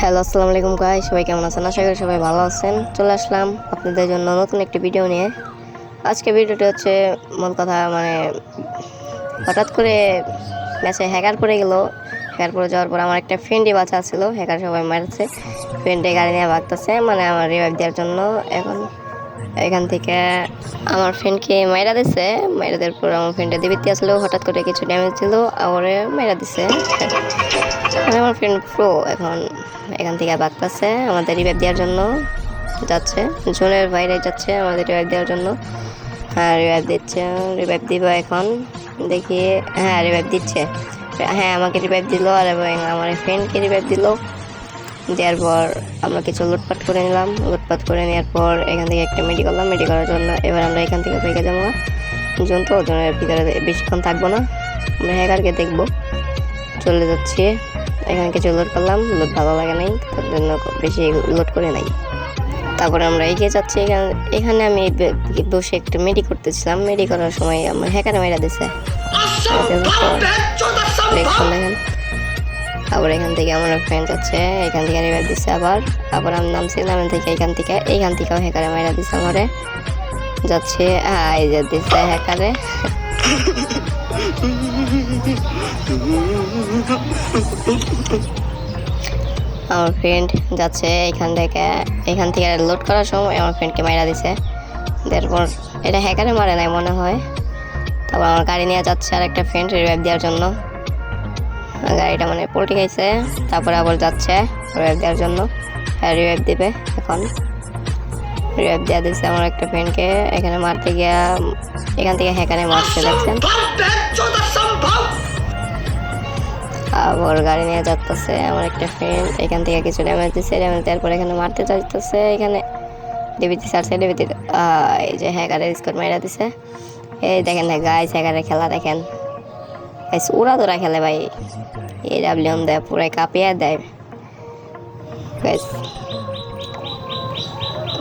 Hello, আসসালামু আলাইকুম guys, সবাই কেমন আছেন? আশা করি সবাই ভালো আছেন। চলে আসলাম আপনাদের জন্য নতুন একটি ভিডিও নিয়ে। আজকে ভিডিওটি হচ্ছে মূল কথা হঠাৎ করে ম্যাচে হ্যাকার পড়ে গেল। হ্যাকার পড়ে যাওয়ার পর আমার একটা ফ্রেন্ডই বাঁচা ছিল, হ্যাকার সবাই মারছে। ফ্রেন্ডে গাড়ি নিয়ে ভাগতেছে আমার রিভাইভ দেওয়ার জন্য। এখন এখান থেকে আমার ফ্রেন্ডকে মাইরা দিছে। মাইরা দেওয়ার পর আমার ফ্রেন্ডে দিবিতে আসলেও হঠাৎ করে কিছু ড্যামেজ ছিল, আবারে মাইরা দিছে। আমার ফ্রেন্ড প্রো এখন এখান থেকে ভাগতেছে আমাদের রিভাইভ দেওয়ার জন্য যাচ্ছে, জোনের বাইরে যাচ্ছে আমাদের রিভাইভ দেওয়ার জন্য। হ্যাঁ, রিভাইভ দিচ্ছে, রিভাইভ দিব এখন দেখি। হ্যাঁ, রিভাইভ দিচ্ছে। হ্যাঁ, আমাকে রিভাইভ দিল আর এবং আমার ফ্রেন্ডকে রিভাইভ দিল। দেওয়ার পর আমরা কিছু লুটপাট করে নিলাম। লুটপাট করে নেওয়ার পর এখান থেকে একটা মেডি করলাম। মেডি করার জন্য এবার আমরা এখান থেকে ভেঙে যাবো। জোন তো, জোনের ভিতরে বেশিক্ষণ থাকবো না, আমরা হ্যাকারকে দেখবো। চলে যাচ্ছি, এখানে কিছু লোড করলাম। লোড ভালো লাগে নাই, তার জন্য বেশি লোড করে নাই। তারপরে আমরা এগিয়ে যাচ্ছি। এখানে আমি বসে একটু মেডি করতেছিলাম। মেডি করার সময় আমার হ্যাকারে মেরা দিছে। দেখেন, আবার এখান থেকে আমার ফ্রেন্ড যাচ্ছে, এখান থেকে রিভাইভ দিচ্ছে। আবার আমি নামছিলাম এইখান থেকেও হ্যাকারে মেরা দিচ্ছে আমারে। যাচ্ছে, এই যে দিচ্ছে হ্যাকারে। আমার ফ্রেন্ড যাচ্ছে এখান থেকে লোড করার সময় আমার ফ্রেন্ডকে মাইরা দিছে। তারপর এটা হ্যাকারে মারে নাই মনে হয়। তারপর আমার গাড়ি নিয়ে যাচ্ছে আর একটা ফ্রেন্ড রিভাইভ দেওয়ার জন্য। গাড়িটা মানে পল্টি খাইছে। তারপরে আবার যাচ্ছে রিভাইভ দেওয়ার জন্য। হ্যাঁ, রিভাইভ দিবে এখন। রিভাইভ দেওয়া দিচ্ছে আমার একটা ফ্রেন্ডকে। এখানে মারতে গিয়া এখান থেকে হ্যাকারে মারছে, দেখছেন। আবার গাড়ি নিয়ে যাচ্ছে আমার একটা ফ্রেন্ড। এখান থেকে কিছু ড্যামেজ দিচ্ছে। ড্যামেজ দেওয়ার পর এখানে মারতে চাইতেছে। এখানে ডিবিতে ছাড়ছে। ডিবিতে এই যে হ্যাকারে স্কোর মাইরা দিছে। এই দেখেন না গাইস, হ্যাকারের খেলা দেখেন গাইস, উড়া ধরা খেলে ভাই। এই ডাব্লিউম দেয়, পুরাই কাঁপিয়ে দেয় গাইস।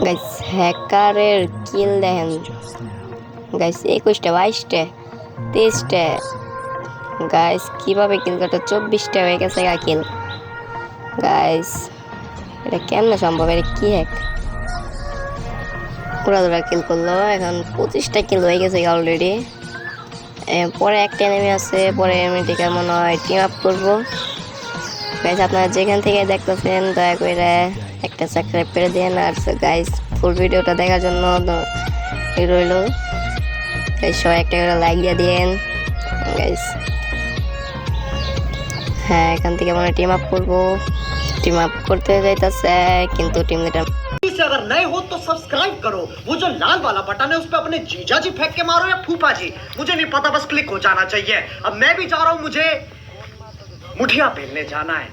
গাইস হ্যাকারের কিল দেখেন গাইস, 21টা, 22টা, 23টা। গাইস কিভাবে কিল করতে 24টা হয়ে গেছে কিল। গাইস এটা কেমনে সম্ভব? এটা কি হ্যাক? পুরা কিল করলো। এখন 25টা কিল হয়ে গেছে অলরেডি। পরে একটা এনিমি আছে, পরে এনিমিটিকে মনে হয় টিম আপ করবো। গাইস আপনারা যেখান থেকে দেখতেছেন দয়া করে একটা সাবস্ক্রাইব করে দিন। আর গাইস ফুল ভিডিওটা দেখার জন্য রইল। গাইস সবাই একটা করে লাইক দিয়ে দিন গাইস। হ্যাঁ, এখান থেকে মানে টিম আপ করবো। টিম আপ করতে যাইতেছে কিন্তু टीम लीडर से अगर नए हो तो सब्सक्राइब करो। वो जो लाल वाला बटन है उस पे अपने जीजा जी फेंक के मारो या फूफा जी, मुझे नहीं पता, बस क्लिक हो जाना चाहिए। अब मैं भी जा रहा हूं, मुझे मुठिया पहनने जाना है।